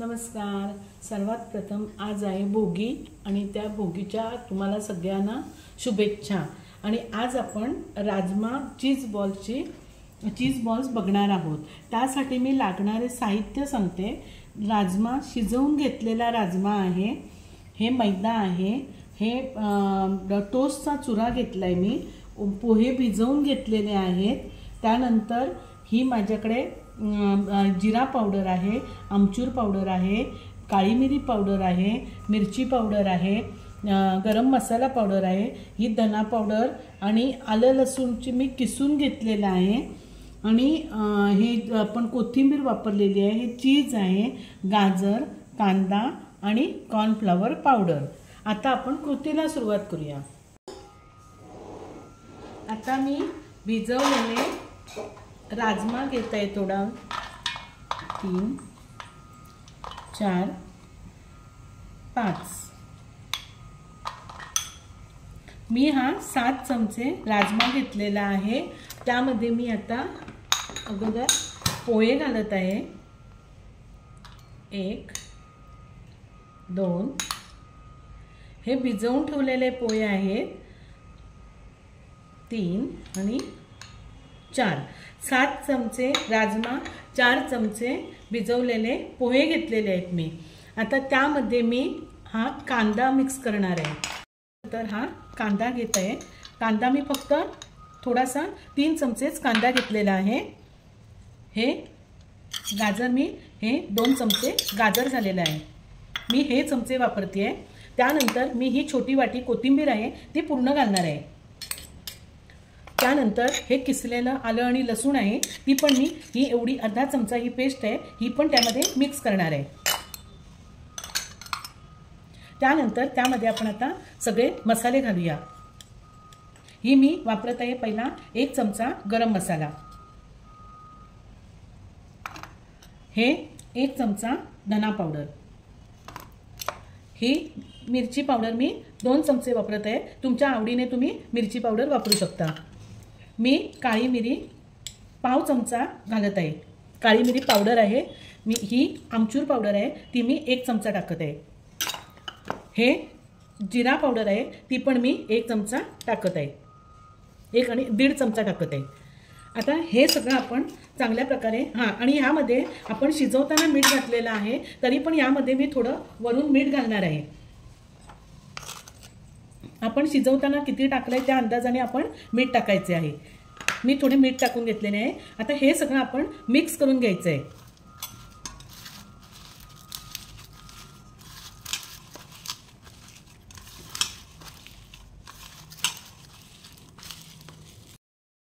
नमस्कार। सर्वात प्रथम आज आहे भोगी आणि त्या भोगीच्या तुम्हाला सगळ्यांना शुभेच्छा। आणि आज आपण राजमा चीज बॉल्स बघणार आहोत। त्यासाठी मी लागणारे साहित्य सांगते। राजमा शिजवून घेतलेला राजमा आहे, हे मैदा आहे, हे टोस्टचा चुरा घेतलाय मी, पोहे भिजवून घेतलेले आहेत। त्यानंतर ही माझ्याकडे जिरा पावडर आहे, आमचूर पावडर आहे, काळी मिरी पावडर आहे, मिरची पावडर आहे, गरम मसाला पावडर आहे, ही धना पावडर आणि आलं लसूणची मी किसून घेतलेलं आहे। आणि हे आपण कोथिंबीर वापरलेली आहे, हे चीज आहे, गाजर, कांदा आणि कॉर्नफ्लॉवर पावडर। आता आपण कृतीला सुरुवात करूया। आता मी भिजवलेले राजमा घेत आहे, थोडा 3 4 5 मी हा 7 चमचे राजमा घेतलेला आहे। त्यामध्ये मी आता अगोदर पोहे घालत आहे, 1 2 हे भिजवून ठेवलेले पोहे आहेत, 3 आणि 4 7 चमचे राजमा, 4 चमचे भिजवलेले पोहे घेतलेले आहेत मी। आता त्यामध्ये मी हा कांदा मिक्स करणार आहे। तर हा कांदा घेत आहे, कांदा मी फक्त थोडासा 3 चमचेच कांदा घेतलेला आहे। हे गाजर मी 2 चमचे गाजर झालेला आहे, मी हे चमचे वापरते आहे। त्यानंतर मी ही छोटी वाटी कोथिंबीर आहे ती पूर्ण घालणार आहे। त्यानंतर हे किसलेलं आलं आणि लसूण आहे, ती पण मी ही एवढी अर्धा चमचा ही पेस्ट आहे, ही पण त्यामध्ये मिक्स करणार आहे। त्यानंतर त्यामध्ये आपण आता सगळे मसाले घालूया। ही मी वापरत आहे पहिला 1 चमचा गरम मसाला, हे 1 चमचा धना पावडर, ही मिरची पावडर मी 2 चमचे वापरत आहे, तुमच्या आवडीने तुम्ही मिरची पावडर वापरू शकता। मी काळी मिरी पाव चमचा घालत आहे, काळी मिरी पावडर आहे, मी ही आमचूर पावडर आहे ती मी 1 चमचा टाकत आहे। हे जिरा पावडर आहे, ती पण मी 1 चमचा टाकत आहे, 1 आणि 1.5 चमचा टाकत आहे। आता हे सगळं आपण चांगल्या प्रकारे आणि ह्यामध्ये आपण शिजवताना मीठ घातलेलं आहे, तरी पण यामध्ये मी थोडं वरून मीठ घालणार आहे। आपण शिजवताना किती टाकलंय त्या अंदाजाने आपण मीठ टाकायचे आहे। मी थोडे मीठ टाकून घेतलेले आहे। आता हे सगळं आपण मिक्स करून घ्यायचं आहे।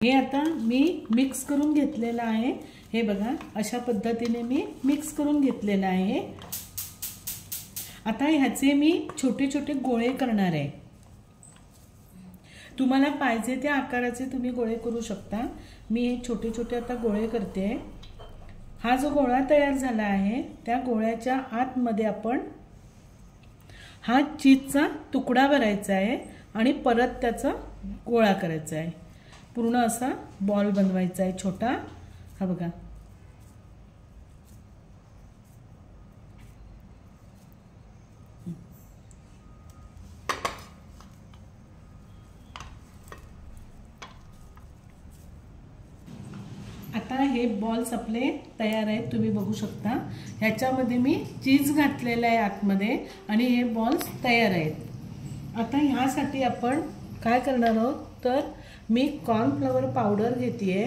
हे आता मी मिक्स करून घेतलेलं आहे, हे बघा अशा पद्धतीने मी मिक्स करून घेतलेलं आहे। आता ह्याचे मी छोटे छोटे गोळे करणार आहे। तुम्हाला पाहिजे त्या आकाराचे तुम्ही गोळे करू शकता। मी हे छोटे छोटे आता गोळे करते। हा जो गोळा तयार झाला आहे त्या गोळ्याच्या आतमध्ये आपण हा चीजचा तुकडा भरायचा आहे आणि परत त्याचा गोळा करायचा आहे, पूर्ण असा बॉल बनवायचा आहे छोटा। हा बघा, आता हे बॉल्स आपले तयार आहेत, तुम्ही बघू शकता। ह्याच्यामध्ये मी चीज घातलेलं आहे आतमध्ये आणि हे बॉल्स तयार आहेत। आता ह्यासाठी आपण काय करणार आहोत, तर मी कॉर्नफ्लॉवर पावडर घेते,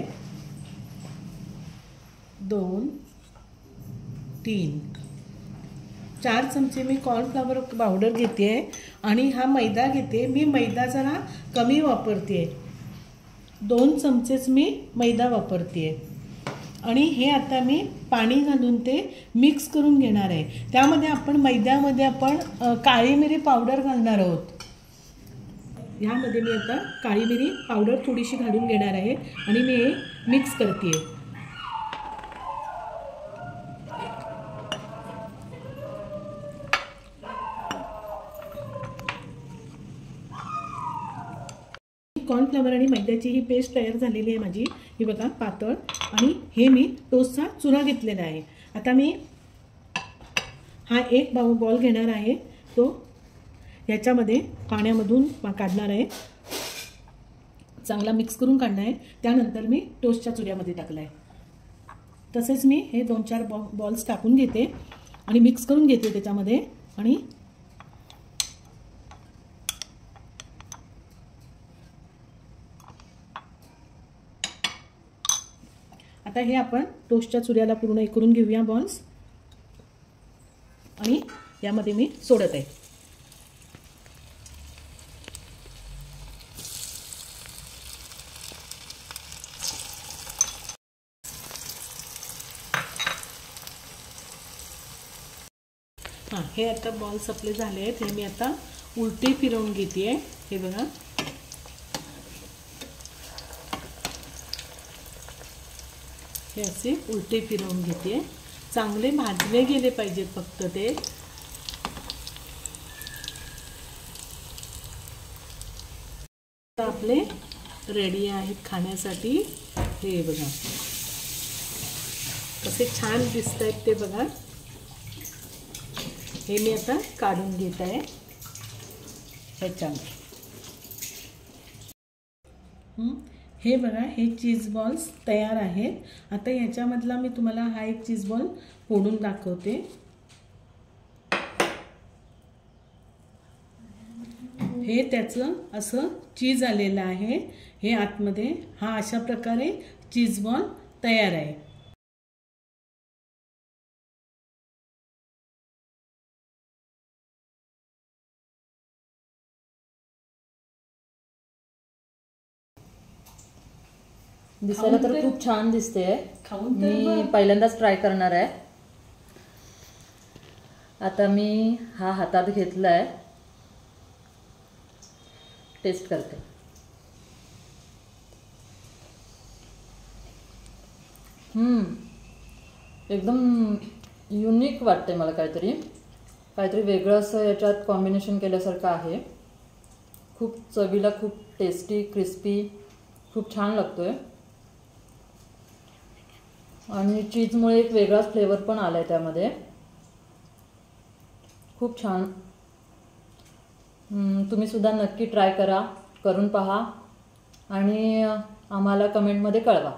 2 3 4 चमचे मी कॉर्नफ्लॉवर पावडर घेते आणि हा मैदा घेते। मी मैदा जरा कमी वापरते, 2 चमचेच मी मैदा वापरते आणि हे आता मी पाणी घालून ते मिक्स करून घेणार आहे। त्यामध्ये आपण मैद्यामध्ये आपण काळी मिरी पावडर घालणार आहोत। यामध्ये मी आता काळी मिरी पावडर थोडीशी घालून घेणार आहे आणि मी हे मिक्स करते। कॉर्नफ्लॉवर आणि मैद्याची ही पेस्ट तयार झालेली आहे माझी, ही बघा पातळ। आणि हे मी टोस्टचा चुरा घेतलेला आहे। आता मी हा एक बॉल घेणार आहे, तो याच्यामध्ये पाण्यामधून काढणार आहे, चांगला मिक्स करून काढणार आहे. त्यानंतर मी टोस्टच्या चुऱ्यामध्ये टाकला आहे. तसेच मी हे 2-4 बॉल्स टाकून घेते आणि मिक्स करून घेते त्याच्यामध्ये. आणि आता हे आपण टोस्टच्या चुऱ्याला पूर्ण हे करून घेऊया बॉल्स. आणि यामध्ये मी सोडत आहे. हां, हे आता बॉल्स आपले झाले आहेत. हे मी आता उलटे फिरवून घेते आहे. हे बघा, हे असे उलटे फिरवून घेते. चांगले भाजले गेले पाहिजेत फक्त ते. आपले रेडी आहेत खाण्यासाठी. हे बघा कसे छान दिसत आहेत ते बघा. हे मी आता काढून घेत आहे ह्याच्यामध्ये. हे बघा, हे चीज बॉल्स तयार आहेत. आता याच्यामधला मी तुम्हाला हा एक चीज बॉल फोडून दाखवते. हे त्याचं असं चीज आलेलं आहे. हे आतमध्ये हा अशा प्रकारे चीज बॉल तयार आहे. दिसायला तर खूप छान दिसते. खाऊन मी पहिल्यांदाच ट्राय करणार आहे. आता मी हा हातात घेतलाय, टेस्ट करते. एकदम युनिक वाटते मला. काहीतरी वेगळं असं याच्यात कॉम्बिनेशन केल्यासारखं आहे. खूप चवीला खूप टेस्टी, क्रिस्पी, खूप छान लागतोय. आणि चीजमुळे एक वेगळाच फ्लेवर पण आलाय त्यामध्ये. खूप छान. तुम्ही सुद्धा नक्की ट्राय करा, करून पहा आणि आम्हाला कमेंटमध्ये कळवा.